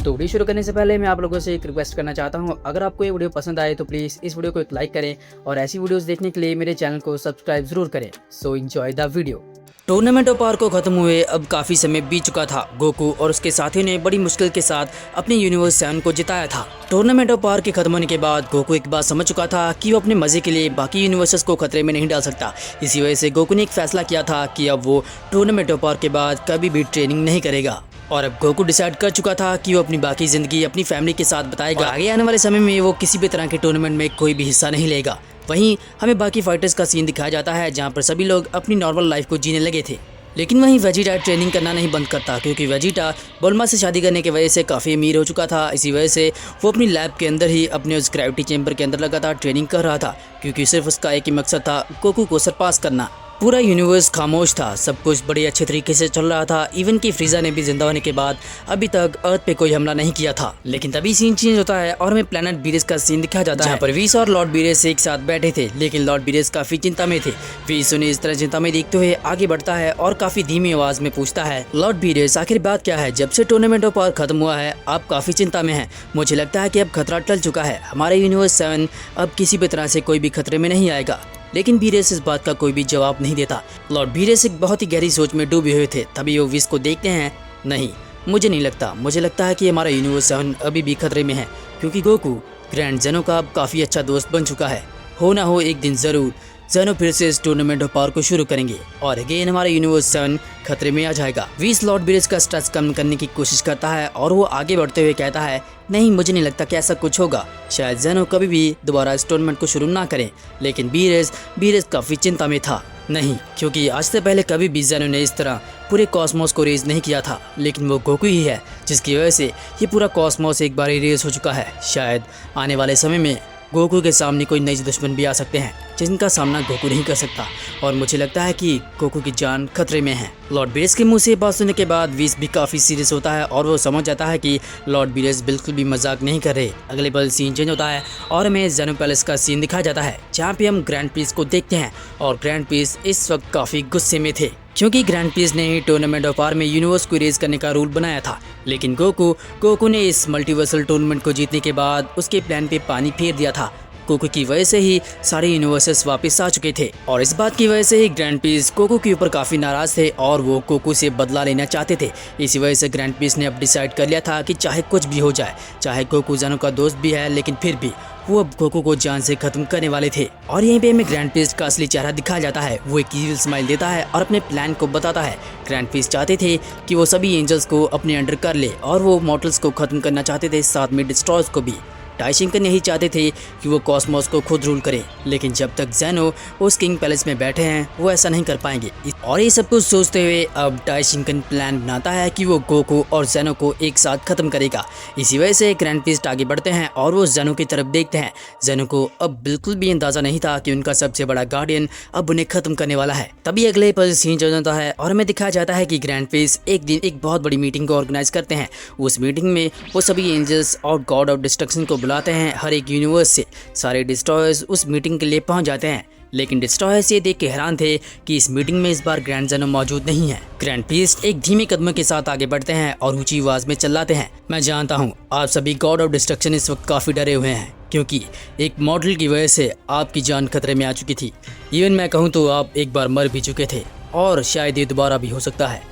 तो वीडियो शुरू करने से पहले मैं आप लोगों से एक रिक्वेस्ट करना चाहता हूं, अगर आपको ये वीडियो पसंद आए तो प्लीज़ इस वीडियो को एक लाइक करें और ऐसी वीडियोस देखने के लिए मेरे चैनल को सब्सक्राइब जरूर करें। So enjoy the video. Tournament of power को खत्म हुए अब काफ़ी समय बीत चुका था। गोकू और उसके साथियों ने बड़ी मुश्किल के साथ अपने यूनिवर्स 7 को जिताया था। टूर्नामेंट ऑफ पावर के खत्म होने के बाद गोकू एक बात समझ चुका था कि वो अपने मजे के लिए बाकी यूनिवर्सेस को खतरे में नहीं डाल सकता। इसी वजह से गोकू ने एक फैसला किया था कि अब वो टूर्नामेंट ऑफ पावर के बाद कभी भी ट्रेनिंग नहीं करेगा। और अब गोकू डिसाइड कर चुका था कि वो अपनी बाकी ज़िंदगी अपनी फैमिली के साथ बताएगा। आगे आने वाले समय में वो किसी भी तरह के टूर्नामेंट में कोई भी हिस्सा नहीं लेगा। वहीं हमें बाकी फाइटर्स का सीन दिखाया जाता है जहां पर सभी लोग अपनी नॉर्मल लाइफ को जीने लगे थे। लेकिन वहीं वेजिटा ट्रेनिंग करना नहीं बंद करता, क्योंकि वेजिटा बुल्मा से शादी करने की वजह से काफ़ी अमीर हो चुका था। इसी वजह से वो अपनी लैब के अंदर ही अपने उस ग्रेविटी चैम्बर के अंदर लगातार ट्रेनिंग कर रहा था, क्योंकि सिर्फ उसका एक ही मकसद था, गोकू को सरपास करना। पूरा यूनिवर्स खामोश था, सब कुछ बड़े अच्छे तरीके से चल रहा था। इवन कि फ्रीजा ने भी जिंदा होने के बाद अभी तक अर्थ पे कोई हमला नहीं किया था। लेकिन तभी सीन चेंज होता है और हमें प्लेनेट बीरेस का सीन दिखाया जाता है, जहाँ पर वीस और लॉर्ड बीरेस एक साथ बैठे थे। लेकिन लॉर्ड बीरेस काफी चिंता में थे। वीस उन्हें इस तरह चिंता में देखते हुए आगे बढ़ता है और काफी धीमी आवाज में पूछता है, लॉर्ड बीरेस आखिर बात क्या है? जब से टूर्नामेंट ऑफ पावर खत्म हुआ है आप काफी चिंता में हैं। मुझे लगता है कि अब खतरा टल चुका है। हमारे यूनिवर्स 7 अब किसी भी तरह से कोई भी खतरे में नहीं आएगा। लेकिन बीरेस इस बात का कोई भी जवाब नहीं देता। लॉर्ड बीरेस एक बहुत ही गहरी सोच में डूबे हुए थे। तभी वो विस को देखते हैं। नहीं, मुझे नहीं लगता। मुझे लगता है कि हमारा यूनिवर्स 7 अभी भी खतरे में है, क्योंकि गोकू ग्रैंड जेनो का अब काफ़ी अच्छा दोस्त बन चुका है। हो ना हो एक दिन ज़रूर जेनो फिर से इस टूर्नामेंट ऑफ पावर को शुरू करेंगे और अगेन हमारा यूनिवर्स 7 खतरे में आ जाएगा। वीस लॉर्ड बीरेस का स्ट्रेस कम करने की कोशिश करता है और वो आगे बढ़ते हुए कहता है, नहीं, मुझे नहीं लगता कि ऐसा कुछ होगा। शायद जेनो कभी भी दोबारा इस टूर्नामेंट को शुरू ना करें। लेकिन बीरेस काफ़ी चिंता में था। नहीं, क्योंकि आज से पहले कभी भी जेनो ने इस तरह पूरे कॉस्मोस को रेज नहीं किया था। लेकिन वो गोकू ही है जिसकी वजह से ये पूरा कॉस्मोस एक बार ही रेज हो चुका है। शायद आने वाले समय में गोकू के सामने कोई नए दुश्मन भी आ सकते हैं जिनका सामना गोकू नहीं कर सकता, और मुझे लगता है कि गोकू की जान खतरे में है। लॉर्ड बीरेस के मुंह से बात सुनने के बाद वीस भी काफ़ी सीरियस होता है और वो समझ जाता है कि लॉर्ड बीरेस बिल्कुल भी मजाक नहीं कर रहे। अगले पल सीन चेंज होता है और हमें जेनो पैलेस का सीन दिखाया जाता है, जहाँ पे हम ग्रैंड पीस को देखते हैं। और ग्रैंड पीस इस वक्त काफ़ी गुस्से में थे, क्योंकि ग्रैंड पीस ने ही टूर्नामेंट ऑफ पावर में यूनिवर्स को रेज करने का रूल बनाया था। लेकिन गोकू ने इस मल्टीवर्सल टूर्नामेंट को जीतने के बाद उसके प्लान पे पानी फेर दिया था। गोकू की वजह से ही सारे यूनिवर्सेस वापस आ चुके थे, और इस बात की वजह से ही ग्रैंड पीस गोकू के ऊपर काफ़ी नाराज थे और वो गोकू से बदला लेना चाहते थे। इसी वजह से ग्रैंड पीस ने अब डिसाइड कर लिया था कि चाहे कुछ भी हो जाए, चाहे गोकू जेनो का दोस्त भी है, लेकिन फिर भी वो अब गोकू को जान से खत्म करने वाले थे। और यहीं पे हमें ग्रैंड पीस का असली चेहरा दिखाया जाता है। वो एक ईविल स्माइल देता है और अपने प्लान को बताता है। ग्रैंड पीस चाहते थे कि वो सभी एंजल्स को अपने अंडर कर ले और वो मॉर्टल्स को खत्म करना चाहते थे, साथ में डिस्ट्रॉयर्स को भी। टाइशिंकन यही चाहते थे कि वो कॉस्मोस को खुद रूल करे, लेकिन जब तक जेनो उस किंग पैलेस में बैठे हैं वो ऐसा नहीं कर पाएंगे। और ये सब कुछ सोचते हुए अब टाइशिंकन प्लान बनाता है कि वो गोकू और जेनो को एक साथ खत्म करेगा। इसी वजह से ग्रैंड पीस आगे बढ़ते हैं और वो जेनो की तरफ देखते हैं। जेनो को अब बिल्कुल भी अंदाजा नहीं था कि उनका सबसे बड़ा गार्डियन अब उन्हें खत्म करने वाला है। तभी अगले पल सीन चल जाता है और हमें दिखाया जाता है कि ग्रैंड पीस एक दिन एक बहुत बड़ी मीटिंग को ऑर्गेनाइज करते हैं। उस मीटिंग में वो सभी एंजल्स और गॉड ऑफ डिस्ट्रक्शन को बुलाते हैं। हर एक यूनिवर्स से सारे डिस्ट्रॉयर्स उस मीटिंग के लिए पहुंच जाते हैं। लेकिन डिस्ट्रॉयर्स ये देख के हैरान थे कि इस मीटिंग में इस बार ग्रैंड जेनो मौजूद नहीं है। ग्रैंड पीस एक धीमे कदमों के साथ आगे बढ़ते हैं और ऊंची आवाज में चिल्लाते हैं, मैं जानता हूँ आप सभी गॉड ऑफ डिस्ट्रक्शन इस वक्त काफी डरे हुए हैं, क्योंकि एक मॉडल की वजह से आपकी जान खतरे में आ चुकी थी। इवन मैं कहूँ तो आप एक बार मर भी चुके थे और शायद ये दोबारा भी हो सकता है।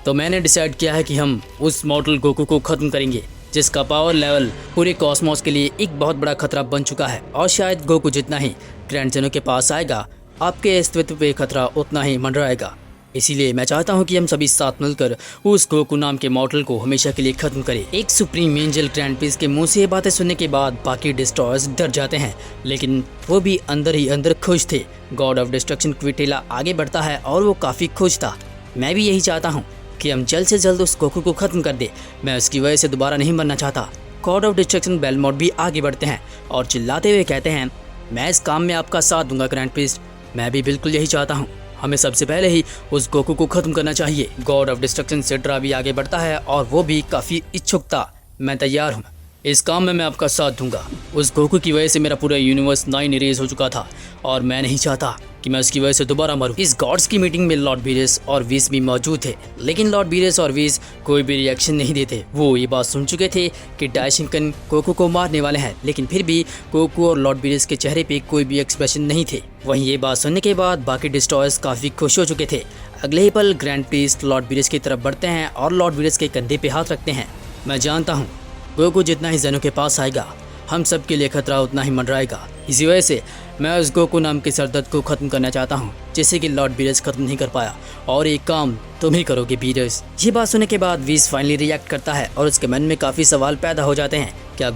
तो मैंने डिसाइड किया है कि हम उस मॉडल गोकू को खत्म करेंगे, जिसका पावर लेवल पूरे कॉस्मोस के लिए एक बहुत बड़ा खतरा बन चुका है। और शायद गोकू जितना ही ग्रैंड जेनो के पास आएगा, आपके अस्तित्व पे खतरा उतना ही मंडराएगा। इसीलिए मैं चाहता हूँ कि हम सभी साथ मिलकर उस गोकू नाम के मॉडल को हमेशा के लिए खत्म करें। एक सुप्रीम एंजल ग्रैंड पीस के मुंह से ये बातें सुनने के बाद बाकी डिस्ट्रॉयर्स डर जाते हैं, लेकिन वो भी अंदर ही अंदर खुश थे। गॉड ऑफ डिस्ट्रक्शन क्विटेला आगे बढ़ता है और वो काफ़ी खुश था। मैं भी यही चाहता हूँ कि हम जल्द से जल्द उस गोकू को खत्म कर दे। मैं उसकी वजह से दोबारा नहीं मरना चाहता। गॉड ऑफ डिस्ट्रक्शन बेलमोट भी आगे बढ़ते हैं और चिल्लाते हुए कहते हैं, मैं इस काम में आपका साथ दूंगा ग्रैंड पीस। मैं भी बिल्कुल यही चाहता हूँ। हमें सबसे पहले ही उस गोकू को खत्म करना चाहिए। गॉड ऑफ डिस्ट्रक्शन सेड्रा भी आगे बढ़ता है और वो भी काफ़ी इच्छुक था। मैं तैयार हूँ, इस काम में मैं आपका साथ दूंगा। उस गोकू की वजह से मेरा पूरा यूनिवर्स 9 इरेज हो चुका था और मैं नहीं चाहता कि मैं उसकी वजह से दोबारा मरूं। इस गॉड्स की मीटिंग में लॉर्ड बीरेस और वीस भी मौजूद थे, लेकिन लॉर्ड बीरेस और वीस कोई भी रिएक्शन नहीं देते। वो ये बात सुन चुके थे कि डाइशिंकन गोकू को मारने वाले हैं, लेकिन फिर भी गोकू और लॉर्ड बीरेस के चेहरे पे कोई भी एक्सप्रेशन नहीं थे। वहीं ये बात सुनने के बाद बाकी डिस्ट्रॉयर्स काफी खुश हो चुके थे। अगले ही पल ग्रैंड प्रीस्ट लॉर्ड बीरेस की तरफ बढ़ते हैं और लॉर्ड बीरेस के कंधे पे हाथ रखते हैं। मैं जानता हूँ गोकू जितना ही ज़ेनो के पास आएगा, हम सब के लिए खतरा उतना ही मंडराएगा। इसी वजह से मैं उस गोकू नाम के सरदर्द को ख़त्म करना चाहता हूँ, जिसे कि लॉर्ड बीरेस ख़त्म नहीं कर पाया, और एक काम तुम ही करोगे बीरेस। ये बात सुनने के बाद वीस फाइनली रिएक्ट करता है और उसके मन में काफ़ी सवाल पैदा हो जाते हैं। क्या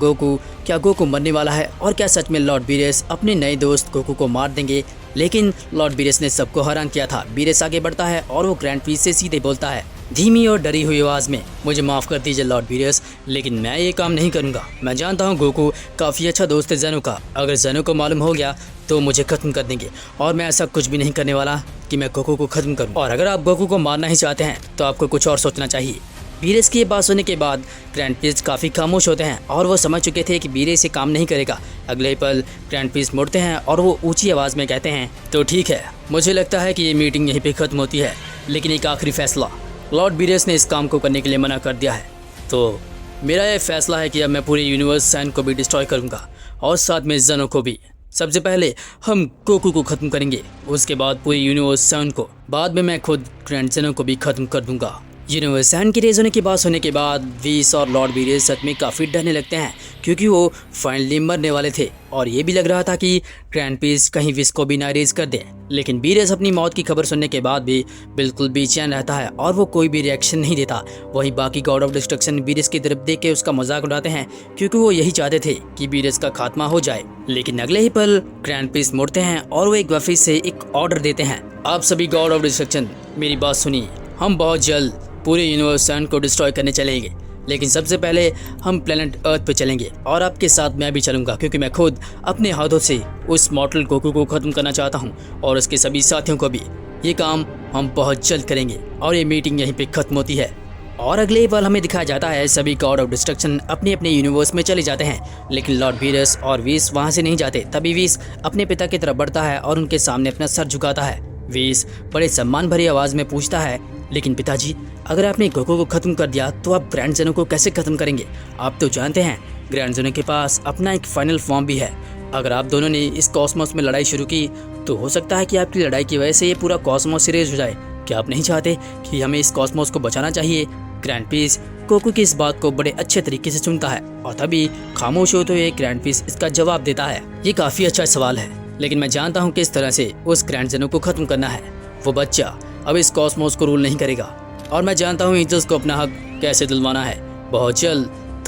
गोकू मरने वाला है, और क्या सच में लॉर्ड बीरेस अपने नए दोस्त गोकू को मार देंगे? लेकिन लॉर्ड बीरेस ने सबको हैरान किया था। बीरेस आगे बढ़ता है और वो ग्रैंड प्रीस्ट से सीधे बोलता है धीमी और डरी हुई आवाज़ में, मुझे माफ़ कर दीजिए लॉर्ड बीरेस, लेकिन मैं ये काम नहीं करूँगा। मैं जानता हूँ गोकू काफ़ी अच्छा दोस्त है ज़ेनो का, अगर ज़ेनो को मालूम हो गया तो मुझे ख़त्म कर देंगे, और मैं ऐसा कुछ भी नहीं करने वाला कि मैं गोकू को ख़त्म करूँ। और अगर आप गोकू को मारना ही चाहते हैं तो आपको कुछ और सोचना चाहिए। बीरेस की ये बात सुनने के बाद ग्रैंड प्रीस्ट काफ़ी खामोश होते हैं और वो समझ चुके थे कि बीरेस ये काम नहीं करेगा। अगले पल ग्रैंड प्रीस्ट मुड़ते हैं और वो ऊंची आवाज़ में कहते हैं, तो ठीक है, मुझे लगता है कि ये मीटिंग यहीं पे ख़त्म होती है, लेकिन एक आखिरी फैसला, लॉर्ड बीरेस ने इस काम को करने के लिए मना कर दिया है, तो मेरा ये फैसला है कि अब मैं पूरे यूनिवर्स सैन को भी डिस्ट्रॉय करूँगा और साथ में ज़ेनो को भी। सबसे पहले हम गोकू को ख़त्म करेंगे, उसके बाद पूरे यूनिवर्स सैन को, बाद में मैं खुद ग्रैंड ज़ेनो को भी ख़त्म कर दूंगा। यूनिवर्स सैन की रेज होने की बात सुनने के बाद वीस और लॉर्ड बीरेस सच में काफ़ी डरने लगते हैं, क्योंकि वो फाइनली मरने वाले थे और ये भी लग रहा था कि ग्रैंड प्रीस्ट कहीं विस को भी ना रेज कर दे। लेकिन बीरेस अपनी मौत की खबर सुनने के बाद भी बिल्कुल बेचैन रहता है और वो कोई भी रिएक्शन नहीं देता। वहीं बाकी गॉड ऑफ डिस्ट्रक्शन बीरेस की तरफ देख के उसका मजाक उड़ाते हैं, क्योंकि वो यही चाहते थे कि बीरेस का खात्मा हो जाए। लेकिन अगले ही पल ग्रैंड प्रीस्ट मुड़ते हैं और वो एक वाफिस से एक ऑर्डर देते हैं, आप सभी गॉड ऑफ डिस्ट्रक्शन मेरी बात सुनिए, हम बहुत जल्द पूरे यूनिवर्स सैन को डिस्ट्रॉय करने चलेंगे, लेकिन सबसे पहले हम प्लेनेट अर्थ पे चलेंगे और आपके साथ मैं भी चलूँगा, क्योंकि मैं खुद अपने हाथों से उस मॉर्टल गोकू को ख़त्म करना चाहता हूँ और उसके सभी साथियों को भी। ये काम हम बहुत जल्द करेंगे और ये मीटिंग यहीं पे ख़त्म होती है। और अगले पल हमें दिखाया जाता है सभी गॉड ऑफ डिस्ट्रक्शन अपने अपने यूनिवर्स में चले जाते हैं, लेकिन लॉर्ड बीरेस और वीस वहाँ से नहीं जाते। तभी वीस अपने पिता की तरफ बढ़ता है और उनके सामने अपना सर झुकाता है। वीस बड़े सम्मान भरी आवाज़ में पूछता है, लेकिन पिताजी, अगर आपने गोकू को ख़त्म कर दिया तो आप ग्रैंड ज़ेनो को कैसे ख़त्म करेंगे? आप तो जानते हैं ग्रैंड ज़ेनो के पास अपना एक फाइनल फॉर्म भी है। अगर आप दोनों ने इस कॉस्मोस में लड़ाई शुरू की तो हो सकता है कि आपकी लड़ाई की वजह से ये पूरा कॉस्मोस इरेज हो जाए। क्या आप नहीं चाहते कि हमें इस कॉस्मोस को बचाना चाहिए? ग्रैंड प्रीस्ट गोकू की इस बात को बड़े अच्छे तरीके से सुनता है और तभी खामोश हो तो ये ग्रैंड प्रीस्ट इसका जवाब देता है, ये काफ़ी अच्छा सवाल है, लेकिन मैं जानता हूँ किस तरह से उस ग्रैंड ज़ेनो को ख़त्म करना है। वो बच्चा अब इस कॉस्मोस को रूल नहीं करेगा और मैं जानता हूँ एंजल्स को अपना हक कैसे दिलवाना है। बहुत जल्द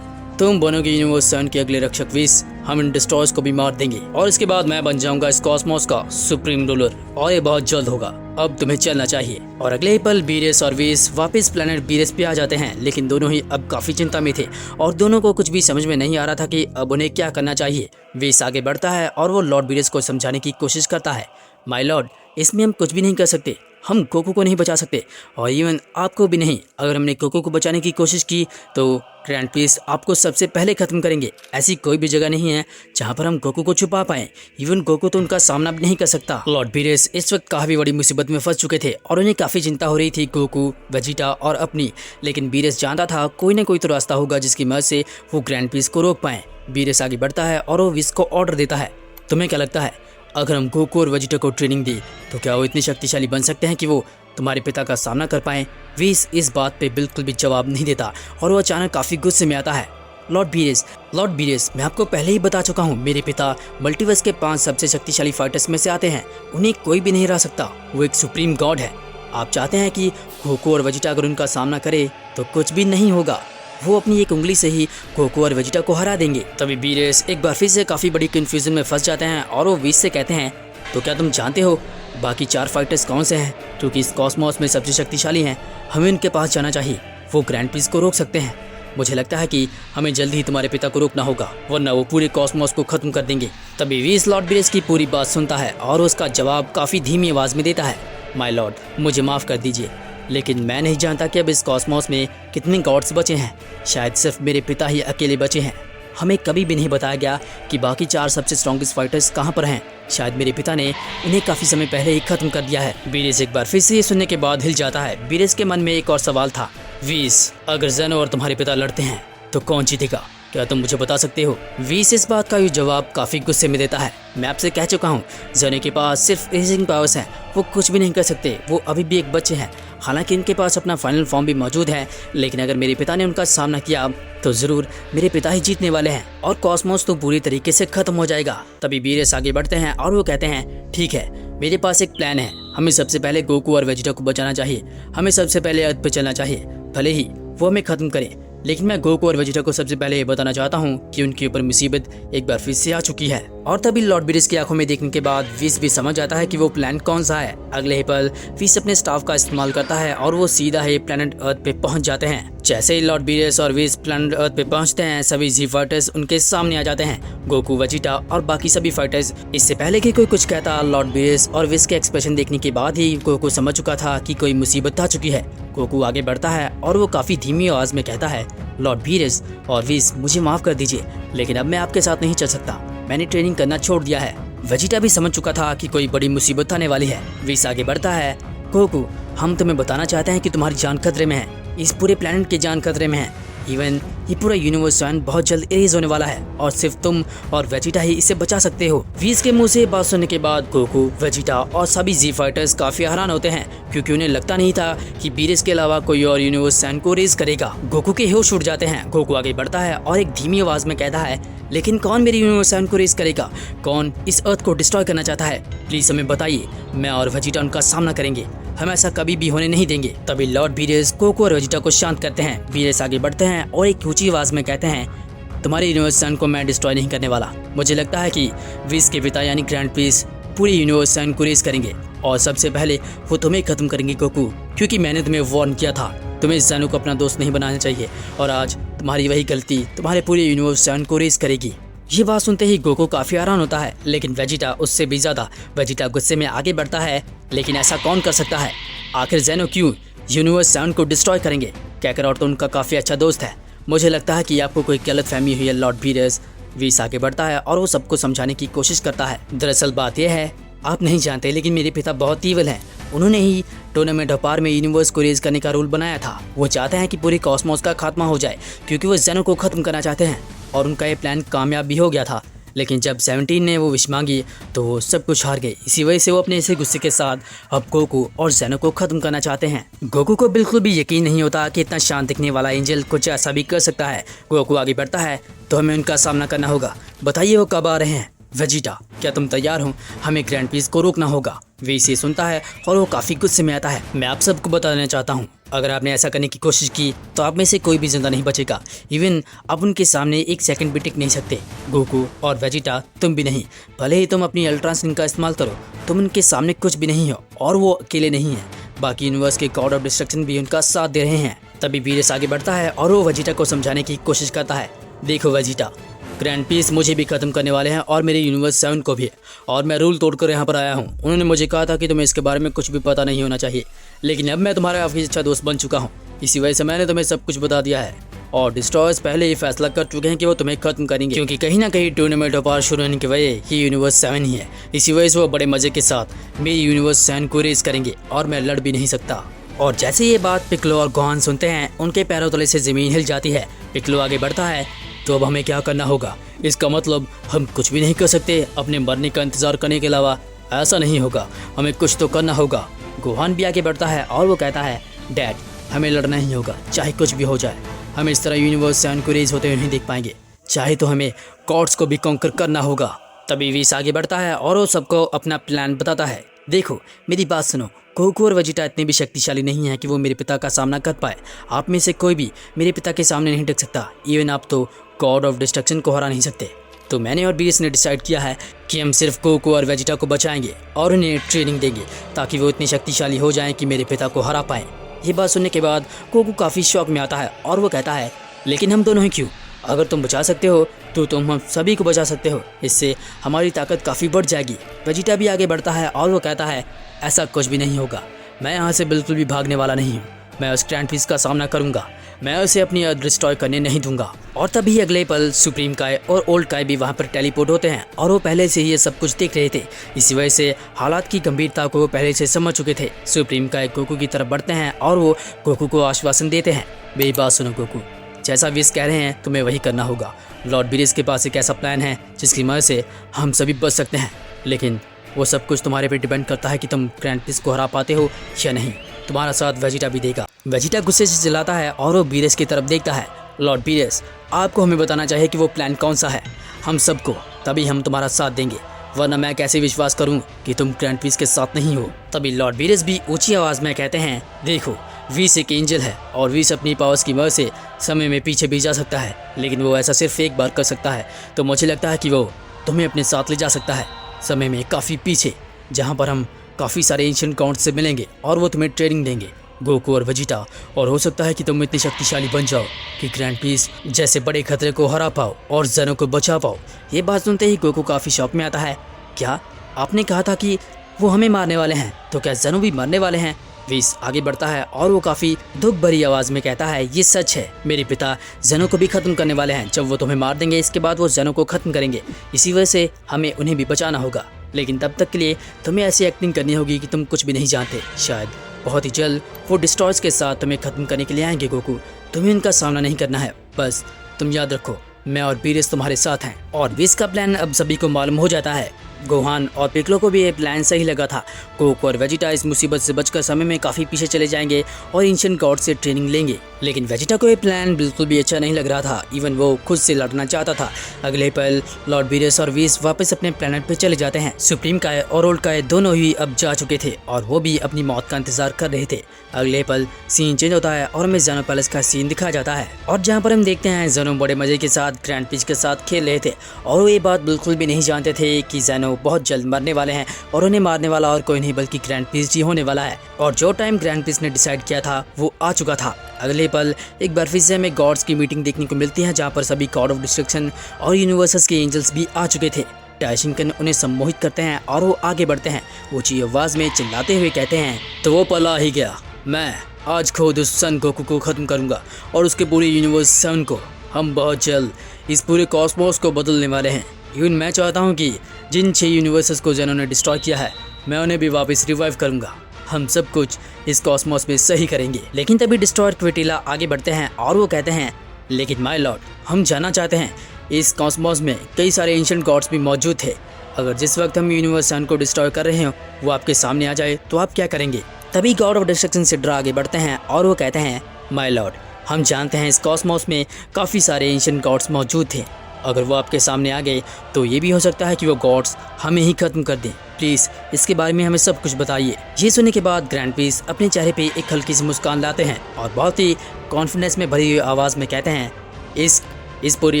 तुम बनोगे यूनिवर्स सैन के अगले रक्षक वीस, हम इन डिस्ट्रॉयर्स को भी मार देंगे और इसके बाद मैं बन जाऊंगा इस कॉस्मोस का सुप्रीम रूलर, और ये बहुत जल्द होगा। अब तुम्हें चलना चाहिए। और अगले ही पल बीरेस और वीस वापस प्लेनेट बीरेस पे आ जाते हैं, लेकिन दोनों ही अब काफ़ी चिंता में थे और दोनों को कुछ भी समझ में नहीं आ रहा था कि अब उन्हें क्या करना चाहिए। वीस आगे बढ़ता है और वो लॉर्ड बीरेस को समझाने की कोशिश करता है, माय लॉर्ड, इसमें हम कुछ भी नहीं कर सकते, हम गोकू को नहीं बचा सकते और इवन आपको भी नहीं। अगर हमने गोकू को बचाने की कोशिश की तो ग्रैंड प्रीस्ट आपको सबसे पहले ख़त्म करेंगे। ऐसी कोई भी जगह नहीं है जहाँ पर हम गोकू को छुपा पाएं। इवन गोकू तो उनका सामना भी नहीं कर सकता। लॉर्ड बीरेस इस वक्त काफ़ी बड़ी मुसीबत में फंस चुके थे और उन्हें काफ़ी चिंता हो रही थी गोकू, वेजिटा और अपनी। लेकिन बीरेस जानता था कोई ना कोई तो रास्ता होगा जिसकी मदद से वो ग्रैंड प्रीस्ट को रोक पाएँ। बीरेस आगे बढ़ता है और वो विस को ऑर्डर देता है, तुम्हें क्या लगता है अगर हम गोकू और वेजिटा को ट्रेनिंग दी तो क्या वो इतनी शक्तिशाली बन सकते हैं कि वो तुम्हारे पिता का सामना कर पाएं? वीस इस बात पे बिल्कुल भी जवाब नहीं देता और वो अचानक काफ़ी गुस्से में आता है। लॉर्ड बीरेस, मैं आपको पहले ही बता चुका हूँ, मेरे पिता मल्टीवर्स के 5 सबसे शक्तिशाली फाइटर्स में से आते हैं, उन्हें कोई भी नहीं हरा सकता, वो एक सुप्रीम गॉड है। आप चाहते हैं कि गोकू और वेजिटा अगर उनका सामना करे तो कुछ भी नहीं होगा, वो अपनी एक उंगली से ही गोकू और वेजिटा को हरा देंगे। तभी बीरेस एक बार फिर से काफ़ी बड़ी कंफ्यूजन में फंस जाते हैं और वो वीस से कहते हैं, तो क्या तुम जानते हो बाकी 4 फाइटर्स कौन से हैं जो कि इस कॉस्मोस में सबसे शक्तिशाली हैं? हमें उनके पास जाना चाहिए, वो ग्रैंड प्रीस्ट को रोक सकते हैं। मुझे लगता है कि हमें जल्द ही तुम्हारे पिता को रोकना होगा, वरना वो पूरे कॉस्मोस को ख़त्म कर देंगे। तभी वीस लॉर्ड बीरेस की पूरी बात सुनता है और उसका जवाब काफ़ी धीमी आवाज़ में देता है, माय लॉर्ड, मुझे माफ़ कर दीजिए, लेकिन मैं नहीं जानता कि अब इस कॉस्मोस में कितने गॉड्स बचे हैं, शायद सिर्फ मेरे पिता ही अकेले बचे हैं। हमें कभी भी नहीं बताया गया कि बाकी 4 सबसे स्ट्रॉन्गेस्ट फाइटर्स कहाँ पर हैं। शायद मेरे पिता ने इन्हें काफ़ी समय पहले ही खत्म कर दिया है। वीरेस एक बार फिर से ये सुनने के बाद हिल जाता है। वीरेस के मन में एक और सवाल था, वीस, अगर ज़ेनो और तुम्हारे पिता लड़ते हैं तो कौन जीतेगा, क्या तुम मुझे बता सकते हो? वीस इस बात का ये जवाब काफ़ी गुस्से में देता है। मैं आपसे कह चुका हूँ, ज़ेनो के पास सिर्फ रेजिंग पावर्स हैं, वो कुछ भी नहीं कर सकते, वो अभी भी एक बच्चे हैं। हालांकि इनके पास अपना फाइनल फॉर्म भी मौजूद है, लेकिन अगर मेरे पिता ने उनका सामना किया तो ज़रूर मेरे पिता ही जीतने वाले हैं और कॉस्मोस तो पूरी तरीके से खत्म हो जाएगा। तभी वीरेस आगे बढ़ते हैं और वो कहते हैं, ठीक है, मेरे पास एक प्लान है। हमें सबसे पहले गोकू और वेजिटा को बचाना चाहिए। हमें सबसे पहले अर्थ पे चलना चाहिए, भले ही वो हमें खत्म करें, लेकिन मैं गोकू और वेजिटा को सबसे पहले ये बताना चाहता हूँ कि उनके ऊपर मुसीबत एक बार फिर से आ चुकी है। और तभी लॉर्ड वीरेस की आंखों में देखने के बाद वीस भी समझ जाता है कि वो प्लान कौन सा है। अगले ही पल वीस अपने स्टाफ का इस्तेमाल करता है और वो सीधा ही प्लेनेट अर्थ पे पहुंच जाते हैं। जैसे ही लॉर्ड वीरेस और वीस प्लेनेट अर्थ पे पहुंचते हैं, सभी जी फाइटर्स उनके सामने आ जाते हैं, गोकू, वेजिटा और बाकी सभी फाइटर्स। इससे पहले कि कोई कुछ कहता, लॉर्ड वीरेस और वीस के एक्सप्रेशन देखने के बाद ही गोकू समझ चुका था कि कोई मुसीबत आ चुकी है। गोकू आगे बढ़ता है और वो काफी धीमी आवाज में कहता है, लॉर्ड वीरेस और वीस, मुझे माफ कर दीजिए, लेकिन अब मैं आपके साथ नहीं चल सकता। मैंने ट्रेनिंग करना छोड़ दिया है। वेजिटा भी समझ चुका था कि कोई बड़ी मुसीबत आने वाली है। वीस आगे बढ़ता है, गोकू, हम तुम्हें बताना चाहते हैं कि तुम्हारी जान खतरे में है। इस पूरे प्लेनेट की जान खतरे में है। इवन ये पूरा यूनिवर्स बहुत जल्द इरेज होने वाला है और सिर्फ तुम और वेजिटा ही इसे बचा सकते हो। वीस के मुंह से बात सुनने के बाद गोकू, वेजिटा और सभी जी फाइटर्स काफी हैरान होते हैं, क्योंकि उन्हें लगता नहीं था कि वीरेस के अलावा कोई और यूनिवर्स को रेज करेगा। गोकू के होश उड़ जाते हैं। गोकू आगे बढ़ता है और एक धीमी आवाज में कहता है, लेकिन कौन मेरी यूनिवर्स को रेज करेगा? कौन इस अर्थ को डिस्ट्रॉय करना चाहता है? प्लीज हमें बताइए। मैं और वेजिटा उनका सामना करेंगे, हम ऐसा कभी भी होने नहीं देंगे। तभी लॉर्ड वीरेस गोकू और वेजिटा को शांत करते हैं। वीरेस आगे बढ़ते हैं और एक ऊंची आवाज में कहते हैं, तुम्हारे यूनिवर्स को मैं डिस्ट्रॉय नहीं करने वाला। मुझे लगता है कि वीस के पिता यानी ग्रैंड प्रिंस पूरी यूनिवर्स को रेज करेंगे और सबसे पहले वो तुम्हें खत्म करेंगे गोकू, क्योंकि मैंने तुम्हें वार्न किया था, तुम्हें ज़ेनो को अपना दोस्त नहीं बनाना चाहिए और आज तुम्हारी वही गलती तुम्हारे पूरे यूनिवर्स को रेज करेगी। ये बात सुनते ही गोकू काफी हैरान होता है, लेकिन वेजिटा उससे भी ज्यादा। वेजिटा गुस्से में आगे बढ़ता है, लेकिन ऐसा कौन कर सकता है? आखिर ज़ेनो क्यों यूनिवर्स को डिस्ट्रॉय करेंगे? कैकरॉट तो उनका काफी अच्छा दोस्त है। मुझे लगता है कि आपको कोई गलतफहमी हुई है लॉर्ड वीरेस। वीस आगे बढ़ता है और वो सबको समझाने की कोशिश करता है। दरअसल बात यह है, आप नहीं जानते, लेकिन मेरे पिता बहुत ईविल हैं। उन्होंने ही टूर्नामेंट ऑफ पावर में यूनिवर्स को रेज करने का रूल बनाया था। वो चाहते हैं कि पूरी कॉस्मोस का खात्मा हो जाए, क्योंकि वो ज़ेनो को खत्म करना चाहते हैं और उनका ये प्लान कामयाब भी हो गया था। लेकिन जब 17 ने वो विश मांगी तो वो सब कुछ हार गए। इसी वजह से वो अपने इसी गुस्से के साथ अब गोकू और ज़ेनो को खत्म करना चाहते हैं। गोकू को बिल्कुल भी यकीन नहीं होता कि इतना शांत दिखने वाला एंजल कुछ ऐसा भी कर सकता है। गोकू आगे बढ़ता है, तो हमें उनका सामना करना होगा। बताइए वो कब आ रहे हैं? वेजिटा, क्या तुम तैयार हो? हमें ग्रैंड प्रिंस को रोकना होगा। वे इसे सुनता है और वो काफ़ी गुस्से में आता है। मैं आप सबको बताना चाहता हूँ, अगर आपने ऐसा करने की कोशिश की तो आप में से कोई भी जिंदा नहीं बचेगा। इवन आप उनके सामने एक सेकंड भी टिक नहीं सकते। गोकू और वेजिटा, तुम भी नहीं। भले ही तुम अपनी अल्ट्रासिन का इस्तेमाल करो, तुम उनके सामने कुछ भी नहीं हो और वो अकेले नहीं हैं। बाकी यूनिवर्स के गॉड ऑफ डिस्ट्रक्शन भी उनका साथ दे रहे हैं। तभी वीरेस आगे बढ़ता है और वो वेजिटा को समझाने की कोशिश करता है, देखो वेजिटा, ग्रैंड प्रिंस मुझे भी खत्म करने वाले हैं और मेरे यूनिवर्स 7 को भी, और मैं रूल तोड़कर यहाँ पर आया हूँ। उन्होंने मुझे कहा था कि तुम्हें इसके बारे में कुछ भी पता नहीं होना चाहिए, लेकिन अब मैं तुम्हारा काफ़ी अच्छा दोस्त बन चुका हूँ। इसी वजह से मैंने तुम्हें सब कुछ बता दिया है और डिस्ट्रॉयर्स पहले ही फैसला कर चुके हैं कि वो तुम्हें खत्म करेंगे, क्योंकि कहीं ना कहीं टूर्नामेंट ऑफ पावर शुरू होने की वजह ही यूनिवर्स 7 ही है। इसी वजह से वो बड़े मजे के साथ मेरी यूनिवर्स 7 को रेस करेंगे और मैं लड़ भी नहीं सकता। और जैसे ये बात पिक्लो और गोहान सुनते हैं, उनके पैरों तले से ज़मीन हिल जाती है। पिक्लो आगे बढ़ता है, तो अब हमें क्या करना होगा? इसका मतलब हम कुछ भी नहीं कर सकते अपने मरने का इंतज़ार करने के अलावा? ऐसा नहीं होगा, हमें कुछ तो करना होगा। गोहान भी आगे बढ़ता है और वो कहता है, डैड, हमें लड़ना ही होगा, चाहे कुछ भी हो जाए। हम इस तरह यूनिवर्स 7 को रेज होते हुए नहीं देख पाएंगे, चाहे तो हमें गॉड्स को भी कॉन्कर करना होगा। तभी वीस आगे बढ़ता है और वो सबको अपना प्लान बताता है। देखो मेरी बात सुनो, गोकू और वेजिटा इतने भी शक्तिशाली नहीं है कि वो मेरे पिता का सामना कर पाए। आप में से कोई भी मेरे पिता के सामने नहीं टिक सकता। इवन आप तो गॉड ऑफ डिस्ट्रक्शन को हरा नहीं सकते। तो मैंने और वीरेस ने डिसाइड किया है कि हम सिर्फ गोकू और वेजिटा को बचाएंगे और उन्हें ट्रेनिंग देंगे, ताकि वो इतने शक्तिशाली हो जाएं कि मेरे पिता को हरा पाएं। ये बात सुनने के बाद गोकू काफ़ी शौक में आता है और वो कहता है, लेकिन हम दोनों ही क्यों? अगर तुम बचा सकते हो तो तुम हम सभी को बचा सकते हो, इससे हमारी ताकत काफ़ी बढ़ जाएगी। वेजिटा भी आगे बढ़ता है और वो कहता है, ऐसा कुछ भी नहीं होगा, मैं यहाँ से बिल्कुल भी भागने वाला नहीं हूँ। मैं उस ग्रैंड पीस का सामना करूंगा, मैं उसे अपनी अर्थ डिस्ट्रॉय करने नहीं दूंगा। और तभी अगले पल सुप्रीम काय और ओल्ड काय भी वहाँ पर टेलीपोर्ट होते हैं और वो पहले से ही ये सब कुछ देख रहे थे। इसी वजह से हालात की गंभीरता को वो पहले से समझ चुके थे। सुप्रीम काय गोकू की तरफ बढ़ते हैं और वो गोकू को आश्वासन देते हैं, मेरी बात सुनो गोकू, जैसा विश कह रहे हैं तुम्हें वही करना होगा। लॉर्ड बीरेस के पास एक ऐसा प्लान है जिसकी मदद से हम सभी बच सकते हैं, लेकिन वो सब कुछ तुम्हारे पे डिपेंड करता है कि तुम ग्रैंड पीस को हरा पाते हो या नहीं। तुम्हारा साथ वेजिटा भी देगा। वेजिटा गुस्से से चिल्लाता है और वो बीरेस की तरफ देखता है। लॉर्ड बीरेस, आपको हमें बताना चाहिए कि वो प्लान कौन सा है, हम सबको, तभी हम तुम्हारा साथ देंगे, वरना मैं कैसे विश्वास करूं कि तुम ग्रैंड पीस के साथ नहीं हो। तभी लॉर्ड बीरेस भी ऊंची आवाज़ में कहते हैं, देखो वीस एक एंजल है और वीस अपनी पावर्स की मदद से समय में पीछे भी जा सकता है, लेकिन वो ऐसा सिर्फ एक बार कर सकता है। तो मुझे लगता है कि वो तुम्हें अपने साथ ले जा सकता है समय में काफ़ी पीछे, जहाँ पर हम काफ़ी सारे एंशिएंट गॉड्स से मिलेंगे और वो तुम्हें ट्रेनिंग देंगे, गोकू और वेजिटा, और हो सकता है कि तुम इतनी शक्तिशाली बन जाओ कि ग्रैंड पीस जैसे बड़े खतरे को हरा पाओ और ज़ेनो को बचा पाओ। ये बात सुनते ही गोकू काफ़ी शौक में आता है। क्या आपने कहा था कि वो हमें मारने वाले हैं, तो क्या ज़ेनो भी मरने वाले हैं? वीस आगे बढ़ता है और वो काफ़ी दुख भरी आवाज़ में कहता है, ये सच है, मेरे पिता ज़ेनो को भी ख़त्म करने वाले हैं। जब वो तुम्हें मार देंगे इसके बाद वो ज़ेनो को ख़त्म करेंगे, इसी वजह से हमें उन्हें भी बचाना होगा, लेकिन तब तक के लिए तुम्हें ऐसी एक्टिंग करनी होगी कि तुम कुछ भी नहीं जानते। शायद बहुत ही जल्द वो डिस्ट्रॉयर्स के साथ तुम्हें ख़त्म करने के लिए आएंगे गोकू, तुम्हें उनका सामना नहीं करना है, बस तुम याद रखो मैं और बीरेस तुम्हारे साथ हैं। और वीस का प्लान अब सभी को मालूम हो जाता है। गोहान और पिकलो को भी ये प्लान सही लगा था। गोकू और वेजिटा इस मुसीबत से बचकर समय में काफ़ी पीछे चले जाएंगे और एंशिएंट गॉड से ट्रेनिंग लेंगे, लेकिन वेजिटा को ये प्लान बिल्कुल भी अच्छा नहीं लग रहा था। इवन वो खुद से लड़ना चाहता था। अगले पल लॉर्ड बीरेस और वीस वापस अपने प्लेनेट पर चले जाते हैं। सुप्रीम काय और ओल्ड काय दोनों ही अब जा चुके थे और वो भी अपनी मौत का इंतजार कर रहे थे। अगले पल सीन चेंज होता है और हमें ज़ेनो पैलेस का सीन दिखाया जाता है, और जहाँ पर हम देखते हैं ज़ेनो बड़े मजे के साथ ग्रैंड पीस के साथ खेल रहे थे और वो ये बात बिल्कुल भी नहीं जानते थे कि ज़ेनो बहुत जल्द मरने वाले हैं और उन्हें मारने वाला और कोई नहीं बल्कि ग्रैंड पीस ही होने वाला है। और जो टाइम ग्रैंड पीस ने डिसाइड किया था वो आ चुका था। अगले पल एक बार फिर से हमें गॉड्स की मीटिंग देखने को मिलती है, जहाँ पर सभी गॉड ऑफ डिस्ट्रक्शन और यूनिवर्सेस के एंजल्स भी आ चुके थे। टाइशिंकन उन्हें सम्मोहित करते हैं और वो आगे बढ़ते हैं। ऊंची आवाज़ में चिल्लाते हुए कहते हैं, तो वो पल आ ही गया, मैं आज खुद उस सन गोकू को ख़त्म करूंगा और उसके पूरे यूनिवर्स सन को। हम बहुत जल्द इस पूरे कॉस्मोस को बदलने वाले हैं। इवन मैं चाहता हूं कि जिन 6 यूनिवर्सेस को ज़ेनो ने डिस्ट्रॉय किया है मैं उन्हें भी वापस रिवाइव करूंगा। हम सब कुछ इस कॉस्मोस में सही करेंगे। लेकिन तभी डिस्ट्रॉयर क्विटिला आगे बढ़ते हैं और वो कहते हैं, लेकिन माय लॉर्ड, हम जानना चाहते हैं, इस कॉस्मोस में कई सारे एंशिएंट गॉड्स भी मौजूद थे। अगर जिस वक्त हम यूनिवर्स सन को डिस्ट्रॉय कर रहे हो वो आपके सामने आ जाए तो आप क्या करेंगे? तभी गॉड ऑफ डिस्ट्रक्शन सिड्रा आगे बढ़ते हैं और वो कहते हैं, माय लॉर्ड, हम जानते हैं इस कॉस्मोस में काफ़ी सारे एंशिएंट गॉड्स मौजूद थे। अगर वो आपके सामने आ गए तो ये भी हो सकता है कि वो गॉड्स हमें ही ख़त्म कर दें। प्लीज़ इसके बारे में हमें सब कुछ बताइए। ये सुनने के बाद ग्रैंड पीस अपने चेहरे पे एक हल्की सी मुस्कान लाते हैं और बहुत ही कॉन्फिडेंस में भरी हुई आवाज़ में कहते हैं, इस पूरी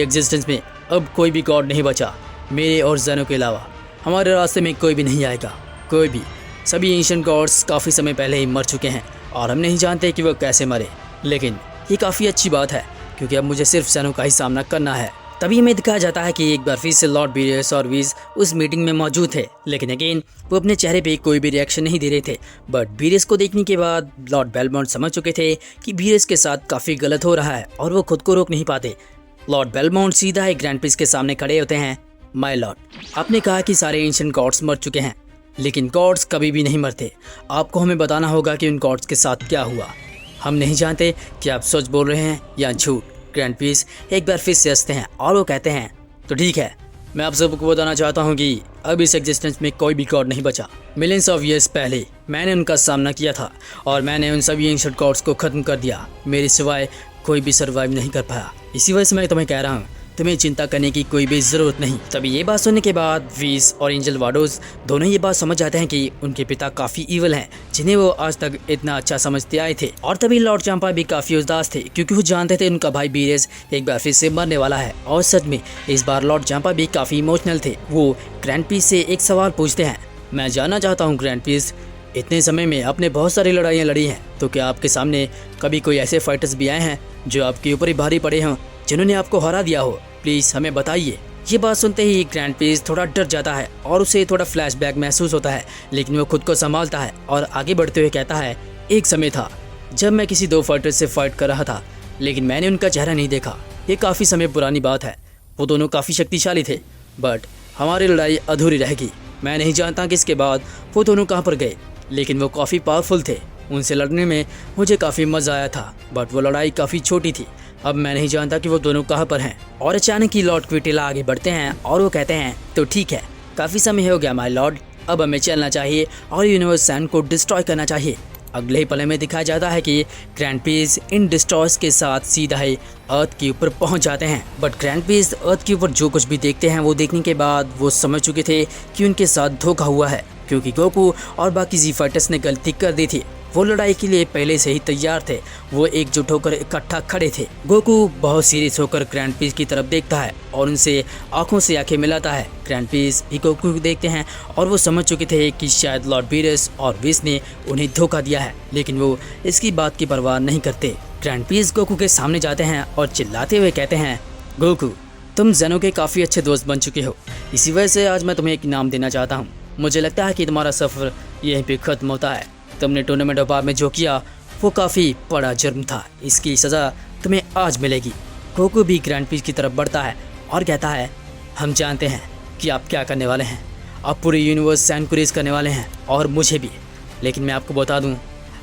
एग्जिस्टेंस में अब कोई भी गॉड नहीं बचा, मेरे और ज़ेनो के अलावा हमारे रास्ते में कोई भी नहीं आएगा, कोई भी। सभी एंशिएंट गॉड्स काफ़ी समय पहले ही मर चुके हैं और हम नहीं जानते कि वो कैसे मरे, लेकिन ये काफ़ी अच्छी बात है क्योंकि अब मुझे सिर्फ ज़ेनो का ही सामना करना है। तभी हमें दिखाया जाता है कि एक बार फिर से लॉर्ड बीरेस और वीस उस मीटिंग में मौजूद थे, लेकिन अगेन वो अपने चेहरे पे कोई भी रिएक्शन नहीं दे रहे थे। बट बीरेस को देखने के बाद लॉर्ड बेलमोंट समझ चुके थे कि बीरेस के साथ काफ़ी गलत हो रहा है और वो खुद को रोक नहीं पाते। लॉर्ड बेलमोंट सीधा एक ग्रैंड पीस के सामने खड़े होते हैं। माय लॉर्ड, आपने कहा कि सारे एंशिएंट गॉड्स मर चुके हैं, लेकिन गॉड्स कभी भी नहीं मरते। आपको हमें बताना होगा कि उन गॉड्स के साथ क्या हुआ। हम नहीं जानते कि आप सच बोल रहे हैं या झूठ। ग्रैंड पीस एक बार फिर से हंसते हैं और वो कहते हैं, तो ठीक है, मैं आप सबको बताना चाहता हूँ कि अब इस एग्जिस्टेंस में कोई भी गॉड नहीं बचा। मिलियंस ऑफ ईयर्स पहले मैंने उनका सामना किया था और मैंने उन सभी एंशिएंट गॉड्स को ख़त्म कर दिया। मेरे सिवाय कोई भी सर्वाइव नहीं कर पाया। इसी वजह से मैं तुम्हें कह रहा हूँ, तुम्हें चिंता करने की कोई भी ज़रूरत नहीं। तभी ये बात सुनने के बाद वीस और एंजल वाडोस दोनों ये बात समझ जाते हैं कि उनके पिता काफ़ी ईवल हैं, जिन्हें वो आज तक इतना अच्छा समझते आए थे। और तभी लॉर्ड चांपा भी काफ़ी उदास थे क्योंकि वो जानते थे उनका भाई बीरेस एक बार फिर से मरने वाला है। और सच में इस बार लॉर्ड चांपा भी काफ़ी इमोशनल थे। वो ग्रैंड पीस से एक सवाल पूछते हैं, मैं जानना चाहता हूँ ग्रैंड पीस, इतने समय में आपने बहुत सारी लड़ाइयाँ लड़ी हैं, तो क्या आपके सामने कभी कोई ऐसे फाइटर्स भी आए हैं जो आपके ऊपर ही भारी पड़े हों, जिन्होंने आपको हरा दिया हो? प्लीज़ हमें बताइए। ये बात सुनते ही ग्रैंड पीस थोड़ा डर जाता है और उसे थोड़ा फ्लैशबैक महसूस होता है, लेकिन वो खुद को संभालता है और आगे बढ़ते हुए कहता है, एक समय था जब मैं किसी दो फाइटर से फाइट कर रहा था, लेकिन मैंने उनका चेहरा नहीं देखा। ये काफ़ी समय पुरानी बात है। वो दोनों काफ़ी शक्तिशाली थे, बट हमारी लड़ाई अधूरी रह गई। मैं नहीं जानता कि इसके बाद वो दोनों कहाँ पर गए, लेकिन वो काफ़ी पावरफुल थे। उनसे लड़ने में मुझे काफ़ी मज़ा आया था, बट वो लड़ाई काफ़ी छोटी थी। अब मैं नहीं जानता कि वो दोनों कहाँ पर हैं। और अचानक ही लॉर्ड क्विटेला आगे बढ़ते हैं और वो कहते हैं, तो ठीक है, काफ़ी समय हो गया माय लॉर्ड, अब हमें चलना चाहिए और यूनिवर्स सैन को डिस्ट्रॉय करना चाहिए। अगले ही पल में दिखाया जाता है कि ग्रैंड पीस इन डिस्ट्रॉयर्स के साथ सीधा ही अर्थ के ऊपर पहुंच जाते हैं। बट ग्रैंड पीस अर्थ के ऊपर जो कुछ भी देखते हैं, वो देखने के बाद वो समझ चुके थे कि उनके साथ धोखा हुआ है, क्योंकि गोकू और बाकी जी फाइटर्स ने गलती कर दी थी। वो लड़ाई के लिए पहले से ही तैयार थे। वो एकजुट होकर इकट्ठा खड़े थे। गोकू बहुत सीरियस होकर ग्रैंड पीस की तरफ देखता है और उनसे आंखों से आंखें मिलाता है। ग्रैंड पीस भी गोकू को देखते हैं और वो समझ चुके थे कि शायद लॉर्ड बीरस और विस ने उन्हें धोखा दिया है, लेकिन वो इसकी बात की परवाह नहीं करते। ग्रैंड पीस गोकू के सामने जाते हैं और चिल्लाते हुए कहते हैं, गोकू, तुम ज़ेनो के काफ़ी अच्छे दोस्त बन चुके हो। इसी वजह से आज मैं तुम्हें एक इनाम देना चाहता हूँ। मुझे लगता है कि तुम्हारा सफ़र यहीं पे ख़त्म होता है। तुमने टूर्नामेंट ऑफ पावर में जो किया वो काफ़ी बड़ा जुर्म था। इसकी सज़ा तुम्हें आज मिलेगी। गोकू भी ग्रैंड पीस की तरफ बढ़ता है और कहता है, हम जानते हैं कि आप क्या करने वाले हैं। आप पूरे यूनिवर्स सैन को रेज करने वाले हैं और मुझे भी। लेकिन मैं आपको बता दूं,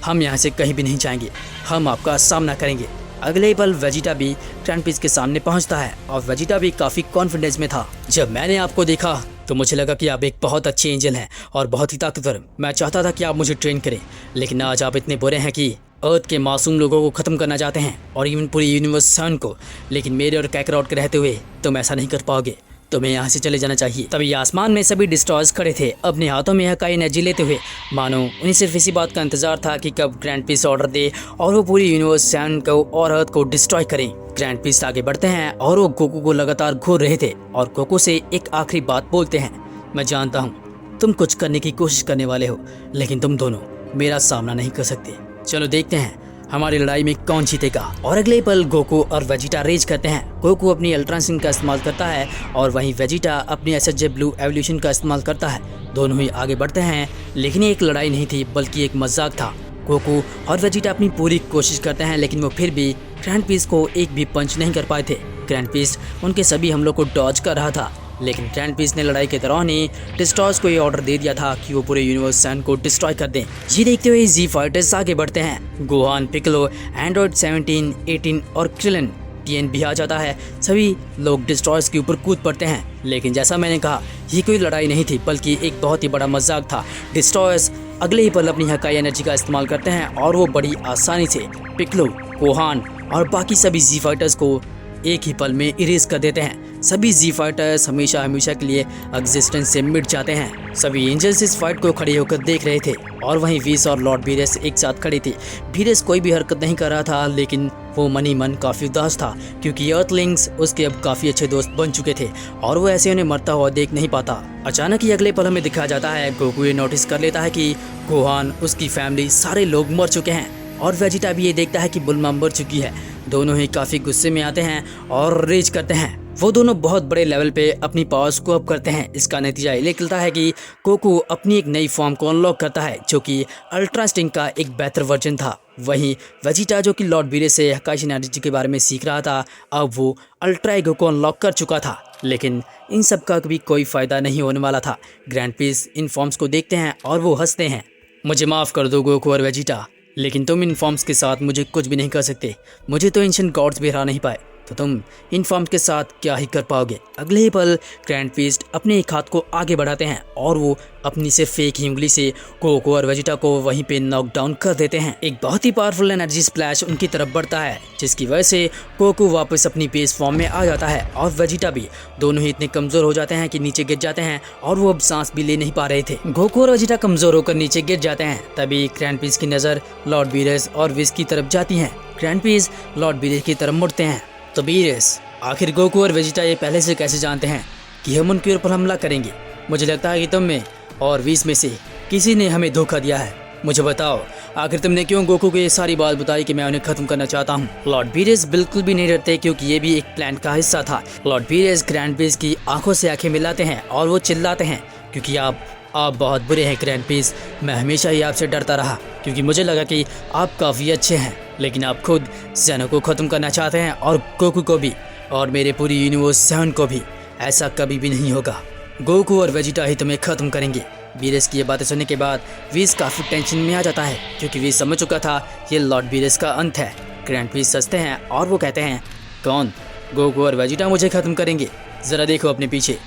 हम यहाँ से कहीं भी नहीं जाएंगे। हम आपका सामना करेंगे। अगले ही पल वेजिटा भी ग्रैंड पीस के सामने पहुँचता है और वेजिटा भी काफ़ी कॉन्फिडेंस में था। जब मैंने आपको देखा तो मुझे लगा कि आप एक बहुत अच्छे एंजल हैं और बहुत ही ताकतवर। मैं चाहता था कि आप मुझे ट्रेन करें, लेकिन आज आप इतने बुरे हैं कि अर्थ के मासूम लोगों को ख़त्म करना चाहते हैं और इवन पूरी यूनिवर्स सन को। लेकिन मेरे और कैकरॉट के रहते हुए तुम ऐसा नहीं कर पाओगे। तुम्हें यहाँ से चले जाना चाहिए। तभी आसमान में सभी डिस्ट्रॉयर्स खड़े थे, अपने हाथों में हकाई एनर्जी लेते हुए, मानो उन्हें सिर्फ इसी बात का इंतजार था कि कब ग्रैंड पीस ऑर्डर दे और वो पूरी यूनिवर्स सैन को और अर्थ को डिस्ट्रॉय करें। ग्रैंड पीस आगे बढ़ते हैं और वो गोकू को लगातार घूर रहे थे और गोकू से एक आखिरी बात बोलते हैं, मैं जानता हूँ तुम कुछ करने की कोशिश करने वाले हो, लेकिन तुम दोनों मेरा सामना नहीं कर सकते। चलो देखते हैं हमारी लड़ाई में कौन जीतेगा। और अगले पल गोकू और वेजिटा रेज करते हैं। गोकू अपनी अल्ट्रा इंस्टिंक्ट का इस्तेमाल करता है और वहीं वेजिटा अपनी एसएचजे ब्लू एवोल्यूशन का इस्तेमाल करता है। दोनों ही आगे बढ़ते हैं, लेकिन ये एक लड़ाई नहीं थी बल्कि एक मजाक था। गोकू और वेजिटा अपनी पूरी कोशिश करते हैं, लेकिन वो फिर भी ग्रैंड पीस को एक भी पंच नहीं कर पाए थे। ग्रैंड पीस उनके सभी हमलों को डॉज कर रहा था, लेकिन ग्रैंड पीस ने लड़ाई के दौरान ही डिस्ट्रॉयर्स को ये ऑर्डर दे दिया था कि वो पूरे यूनिवर्स सैन को डिस्ट्रॉय कर दें। ये देखते हुए जी फाइटर्स आगे बढ़ते हैं। गोहान, पिकलो, एंड्रॉइड 17, 18 और क्रिलन टीएन भी आ जाता है। सभी लोग डिस्ट्रॉयर्स के ऊपर कूद पड़ते हैं, लेकिन जैसा मैंने कहा, ये कोई लड़ाई नहीं थी बल्कि एक बहुत ही बड़ा मजाक था। डिस्ट्रॉयर्स अगले ही पल अपनी हकाई एनर्जी का इस्तेमाल करते हैं और वो बड़ी आसानी से पिकलो, गोहान और बाकी सभी जी फाइटर्स को एक ही पल में इरेज कर देते हैं। सभी जी फाइटर्स हमेशा के लिए एग्जिस्टेंस से मिट जाते हैं। सभी एंजल्स इस फाइट को खड़े होकर देख रहे थे और वहीं विस और लॉर्ड बीरस एक साथ खड़े थे। बीरस कोई भी हरकत नहीं कर रहा था, लेकिन वो मनी मन काफ़ी उदास था, क्योंकि अर्थलिंग्स उसके अब काफ़ी अच्छे दोस्त बन चुके थे और वो ऐसे उन्हें मरता हुआ देख नहीं पाता। अचानक ही अगले पल हमें दिखाया जाता है, गोकू ये नोटिस कर लेता है कि गोहान, उसकी फैमिली, सारे लोग मर चुके हैं और वेजिटा भी ये देखता है कि बुल्मा मर चुकी है। दोनों ही काफ़ी गुस्से में आते हैं और रेज करते हैं। वो दोनों बहुत बड़े लेवल पे अपनी पावर्स को अप करते हैं। इसका नतीजा ये निकलता है कि गोकू अपनी एक नई फॉर्म को अनलॉक करता है, जो कि अल्ट्रा इंस्टिंक्ट का एक बेहतर वर्जन था। वहीं वेजिटा, जो कि लॉर्ड बीरस से हकाई एनर्जी के बारे में सीख रहा था, अब वो अल्ट्रा ईगो को अनलॉक कर चुका था। लेकिन इन सब का भी कोई फ़ायदा नहीं होने वाला था। ग्रैंड पीस इन फॉर्म्स को देखते हैं और वो हंसते हैं। मुझे माफ़ कर दो गोकू और वेजिटा, लेकिन तुम इन फॉर्म्स के साथ मुझे कुछ भी नहीं कर सकते। मुझे तो एंशिएंट गॉड्स भी हरा नहीं पाए, तो तुम इन फॉर्म्स के साथ क्या ही कर पाओगे। अगले ही पल ग्रैंड पीस्ट अपने एक हाथ को आगे बढ़ाते हैं और वो अपनी से फेक ही उंगली से गोकू और वेजिटा को वहीं पे नॉकडाउन कर देते हैं। एक बहुत ही पावरफुल एनर्जी स्प्लैश उनकी तरफ बढ़ता है, जिसकी वजह से गोकू वापस अपनी बेस फॉर्म में आ जाता है और वेजिटा भी। दोनों ही इतने कमजोर हो जाते हैं कि नीचे गिर जाते हैं और वो अब सांस भी ले नहीं पा रहे थे। गोकू और वेजिटा कमजोर होकर नीचे गिर जाते हैं। तभी ग्रैंड पीस की नज़र लॉर्ड बीरस और विस की तरफ जाती है। ग्रैंड पीस लॉर्ड बीरस की तरफ मुड़ते हैं। तो बीरस, आखिर गोकू और वेजिटा ये पहले से कैसे जानते हैं कि हम उनके ऊपर हमला करेंगे? मुझे लगता है कि तुम में और विस में से किसी ने हमें धोखा दिया है। मुझे बताओ, आखिर तुमने क्यों गोकू को ये सारी बात बताई कि मैं उन्हें खत्म करना चाहता हूँ? लॉर्ड बीरस बिल्कुल भी नहीं डरते, क्योंकि ये भी एक प्लान का हिस्सा था। लॉर्ड बीरस ग्रैंड पीस की आंखों से आंखें मिलाते हैं और वो चिल्लाते हैं, क्योंकि आप आप बहुत बुरे हैं ग्रैंड पीस। मैं हमेशा ही आपसे डरता रहा क्योंकि मुझे लगा कि आप काफ़ी अच्छे हैं, लेकिन आप खुद ज़ेनो को ख़त्म करना चाहते हैं और गोकू को भी, और मेरे पूरी यूनिवर्स 7 को भी। ऐसा कभी भी नहीं होगा। गोकू और वेजिटा ही तुम्हें ख़त्म करेंगे। बीरस की ये बातें सुनने के बाद वीस काफ़ी टेंशन में आ जाता है क्योंकि वीस समझ चुका था ये लॉर्ड बीरस का अंत है। ग्रैंड पीस हंसते हैं और वो कहते हैं, कौन? गोकू और वेजिटा मुझे ख़त्म करेंगे? ज़रा देखो अपने पीछे,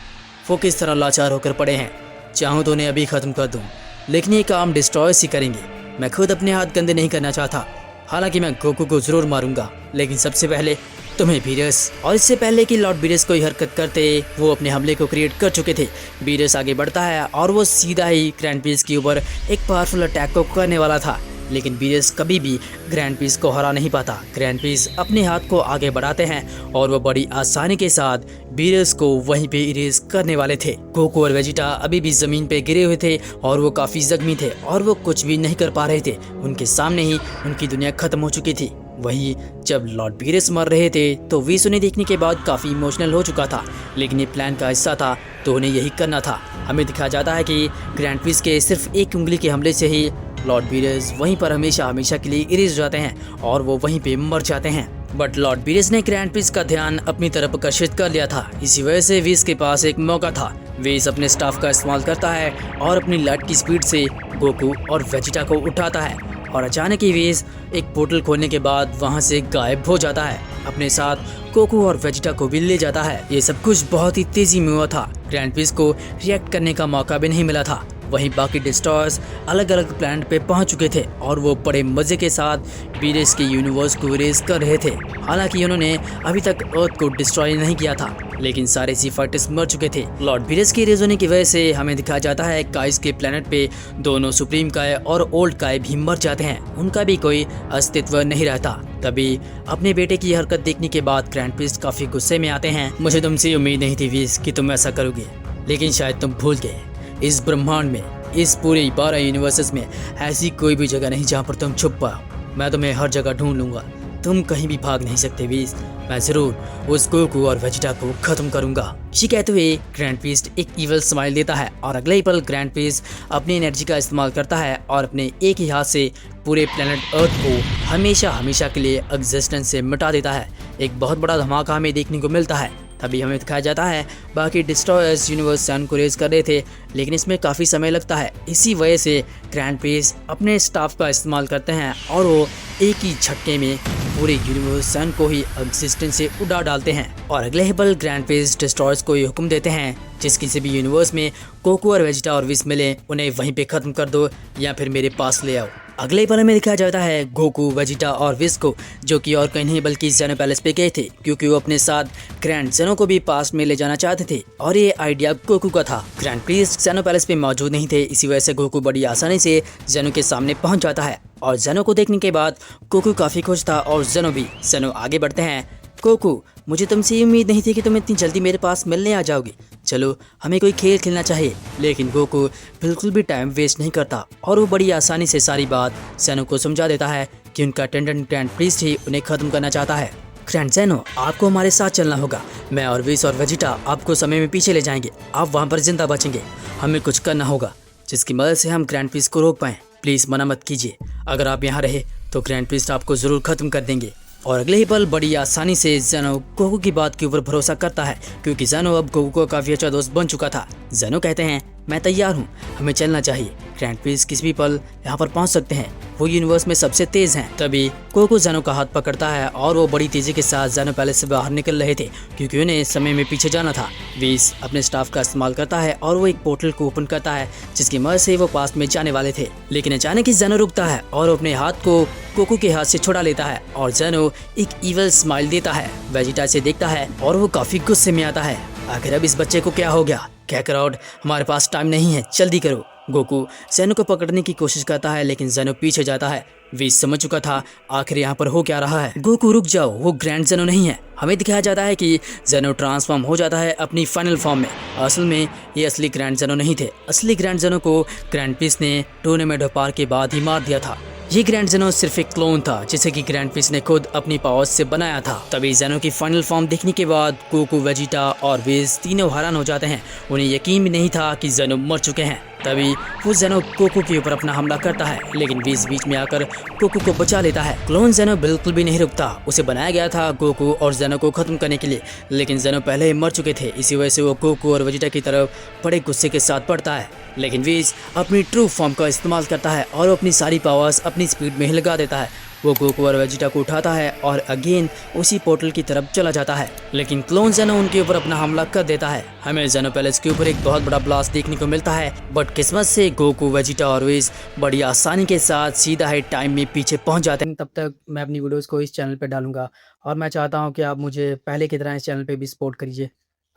वो किस तरह लाचार होकर पड़े हैं। चाहूँ तो उन्हें अभी ख़त्म कर दूँ, लेकिन ये काम डिस्ट्रॉयर्स ही करेंगे। मैं खुद अपने हाथ गंदे नहीं करना चाहता। हालांकि मैं गोकू को ज़रूर मारूंगा, लेकिन सबसे पहले तुम्हें बीरस। और इससे पहले कि लॉर्ड बीरस कोई हरकत करते, वो अपने हमले को क्रिएट कर चुके थे। बीरस आगे बढ़ता है और वो सीधा ही ग्रैंड पीस के ऊपर एक पावरफुल अटैक को करने वाला था, लेकिन बीरस कभी भी ग्रैंड पीस को हरा नहीं पाता। ग्रैंड पीस अपने हाथ को आगे बढ़ाते हैं और वो बड़ी आसानी के साथ बीरस को वहीं पे इरेज करने वाले थे। गोकू और वेजिटा अभी भी जमीन पे गिरे हुए थे और वो काफी जख्मी थे और वो कुछ भी नहीं कर पा रहे थे। उनके सामने ही उनकी दुनिया खत्म हो चुकी थी। वही जब लॉर्ड बीरस मर रहे थे तो वीस उन्हें देखने के बाद काफ़ी इमोशनल हो चुका था, लेकिन ये प्लान का हिस्सा था तो उन्हें यही करना था। हमें दिखाया जाता है कि ग्रैंड पीस के सिर्फ एक उंगली के हमले से ही लॉर्ड बीरस वहीं पर हमेशा हमेशा के लिए इरेज हो जाते हैं और वो वहीं पे मर जाते हैं। बट लॉर्ड बीरस ने ग्रैंड पीस का ध्यान अपनी तरफ आकर्षित कर लिया था। इसी वजह से वीस के पास एक मौका था। वीस अपने स्टाफ का इस्तेमाल करता है और अपनी लाइट की स्पीड से गोकू और वेजिटा को उठाता है और अचानक ही वीस एक पोर्टल खोलने के बाद वहां से गायब हो जाता है। अपने साथ गोकू और वेजिटा को भी ले जाता है। ये सब कुछ बहुत ही तेजी में हुआ था। ग्रैंड पीस को रिएक्ट करने का मौका भी नहीं मिला था। वहीं बाकी डिस्ट्रॉयर्स अलग अलग प्लैनेट पे पहुंच चुके थे और वो बड़े मजे के साथ बीरस के यूनिवर्स को इरेज कर रहे थे। हालांकि उन्होंने अभी तक अर्थ को डिस्ट्रॉय नहीं किया था, लेकिन सारे सी फाइटर्स मर चुके थे। लॉर्ड बीरस के इरेज होने की वजह से हमें दिखाया जाता है काइस के प्लैनेट पे दोनों सुप्रीम काय और ओल्ड काय भी मर जाते हैं। उनका भी कोई अस्तित्व नहीं रहता। तभी अपने बेटे की हरकत देखने के बाद ग्रैंड पीस काफी गुस्से में आते हैं। मुझे तुमसे उम्मीद नहीं थी वीस कि तुम ऐसा करोगे, लेकिन शायद तुम भूल गए। इस ब्रह्मांड में, इस पूरे 12 यूनिवर्सेस में ऐसी कोई भी जगह नहीं जहाँ पर तुम छुप पाओ। मैं तुम्हें हर जगह ढूंढ लूंगा। तुम कहीं भी भाग नहीं सकते वीस। मैं जरूर उस गोकू और वेजिटा को खत्म करूंगा। इसी कहते हुए ग्रैंड पीस एक इवल स्माइल देता है और अगले ही पल ग्रैंड पीस अपनी एनर्जी का इस्तेमाल करता है और अपने एक ही हाथ से पूरे प्लेनेट अर्थ को हमेशा हमेशा के लिए एग्जिस्टेंस से मिटा देता है। एक बहुत बड़ा धमाका हमें देखने को मिलता है। तभी हमें दिखाया जाता है बाकी डिस्ट्रॉयर्स यूनिवर्स 7 को रेज कर रहे थे, लेकिन इसमें काफ़ी समय लगता है। इसी वजह से ग्रैंड पीस अपने स्टाफ का इस्तेमाल करते हैं और वो एक ही झटके में पूरे यूनिवर्स 7 को ही एग्जिस्टेंस से उड़ा डालते हैं। और अगले ही पल ग्रैंड पीस डिस्ट्रॉयर्स को ये हुक्म देते हैं जिस किसी भी यूनिवर्स में गोकू और वेजिटा और विस मिले उन्हें वहीं पे खत्म कर दो या फिर मेरे पास ले आओ। अगले ही पल में दिखाया जाता है गोकू, वेजिटा और विस को, जो कि और कहीं नहीं बल्कि ज़ेनो पैलेस पे गए थे क्योंकि वो अपने साथ ग्रैंड ज़ेनो को भी पास्ट में ले जाना चाहते थे और ये आइडिया गोकू का था। ग्रैंड पीस ज़ेनो पैलेस पे मौजूद नहीं थे, इसी वजह से गोकू बड़ी आसानी से ज़ेनो के सामने पहुंच जाता है और ज़ेनो को देखने के बाद गोकू काफ़ी खुश था और ज़ेनो भी। ज़ेनो आगे बढ़ते हैं। गोकू, मुझे तुमसे ये उम्मीद नहीं थी कि तुम इतनी जल्दी मेरे पास मिलने आ जाओगे। चलो हमें कोई खेल खेलना चाहिए। लेकिन गोकू बिल्कुल भी टाइम वेस्ट नहीं करता और वो बड़ी आसानी से सारी बात ज़ेनो को समझा देता है कि उनका अटेंडेंट ग्रैंड प्रीस्ट ही उन्हें ख़त्म करना चाहता है। ग्रैंड ज़ेनो, आपको हमारे साथ चलना होगा। मैं और विस और वेजिटा आपको समय में पीछे ले जाएंगे। आप वहाँ पर जिंदा बचेंगे। हमें कुछ करना होगा जिसकी मदद से हम ग्रैंड प्रीस्ट को रोक पाएँ। प्लीज़ मना मत कीजिए। अगर आप यहाँ रहे तो ग्रैंड प्रीस्ट आपको ज़रूर ख़त्म कर देंगे। और अगले ही पल बड़ी आसानी से ज़ेनो गोकू की बात के ऊपर भरोसा करता है क्योंकि ज़ेनो अब गोकू का काफ़ी अच्छा दोस्त बन चुका था। ज़ेनो कहते हैं, मैं तैयार हूँ, हमें चलना चाहिए। ग्रैंड पीस किसी भी पल यहाँ पर पहुँच सकते हैं, वो यूनिवर्स में सबसे तेज हैं। तभी गोकू ज़ेनो का हाथ पकड़ता है और वो बड़ी तेजी के साथ ज़ेनो पैलेस से बाहर निकल रहे थे क्योंकि उन्हें समय में पीछे जाना था। विस अपने स्टाफ का इस्तेमाल करता है और वो एक पोर्टल को ओपन करता है जिसकी मदद से वो पास में जाने वाले थे, लेकिन अचानक ही ज़ेनो रुकता है और अपने हाथ को गोकू के हाथ से छुड़ा लेता है और ज़ेनो एक इवल स्माइल देता है। वेजिटा से देखता है और वो काफ़ी गुस्से में आता है। आखिर अब इस बच्चे को क्या हो गया? कहकर आउट, हमारे पास टाइम नहीं है, जल्दी करो। गोकू ज़ेनो को पकड़ने की कोशिश करता है लेकिन ज़ेनो पीछे जाता है। विस समझ चुका था आखिर यहाँ पर हो क्या रहा है। गोकू रुक जाओ, वो ग्रैंड ज़ेनो नहीं है। हमें दिखाया जाता है कि ज़ेनो ट्रांसफॉर्म हो जाता है अपनी फाइनल फॉर्म में। असल में ये असली ग्रैंड ज़ेनो नहीं थे। असली ग्रैंड ज़ेनो को ग्रैंड पीस ने टूर्नामेंट पार के बाद ही मार दिया था। ये ग्रैंड ज़ेनो सिर्फ एक क्लोन था जिसे कि ग्रैंड पीस ने खुद अपनी पावर्स से बनाया था। तभी ज़ेनो की फाइनल फॉर्म देखने के बाद गोकू, वेजिटा और विस तीनों हैरान हो जाते हैं। उन्हें यकीन भी नहीं था कि ज़ेनो मर चुके हैं। तभी वो जेनो गोकू के ऊपर अपना हमला करता है, लेकिन बीच बीच में आकर गोकू को बचा लेता है। क्लोन जेनो बिल्कुल भी नहीं रुकता, उसे बनाया गया था गोकू और जेनो को खत्म करने के लिए, लेकिन जेनो पहले ही मर चुके थे। इसी वजह से वो गोकू और वेजिटा की तरफ बड़े गुस्से के साथ पड़ता है, लेकिन वीज अपनी ट्रू फॉर्म का इस्तेमाल करता है और अपनी सारी पावर्स अपनी स्पीड में ही लगा देता है। वो गोकू और वेजिटा को उठाता है और अगेन उसी पोर्टल की तरफ चला जाता है, लेकिन क्लोन जेनो उनके ऊपर अपना हमला कर देता है। हमें जेनो पैलेस के ऊपर एक बहुत बड़ा ब्लास्ट देखने को मिलता है, बट किस्मत से गोकू, वेजिटा और वेज बड़ी आसानी के साथ सीधा ही टाइम में पीछे पहुंच जाते हैं। तब तक मैं अपनी वीडियोस को इस चैनल पर डालूंगा और मैं चाहता हूँ कि आप मुझे पहले की तरह इस चैनल पर भी सपोर्ट कीजिए।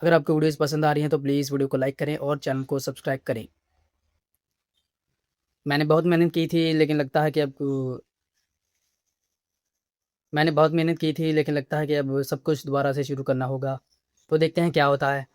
अगर आपको वीडियोस पसंद आ रही हैं तो प्लीज़ वीडियो को लाइक करें और चैनल को सब्सक्राइब करें। मैंने बहुत मेहनत की थी, लेकिन लगता है कि अब सब कुछ दोबारा से शुरू करना होगा, तो देखते हैं क्या होता है।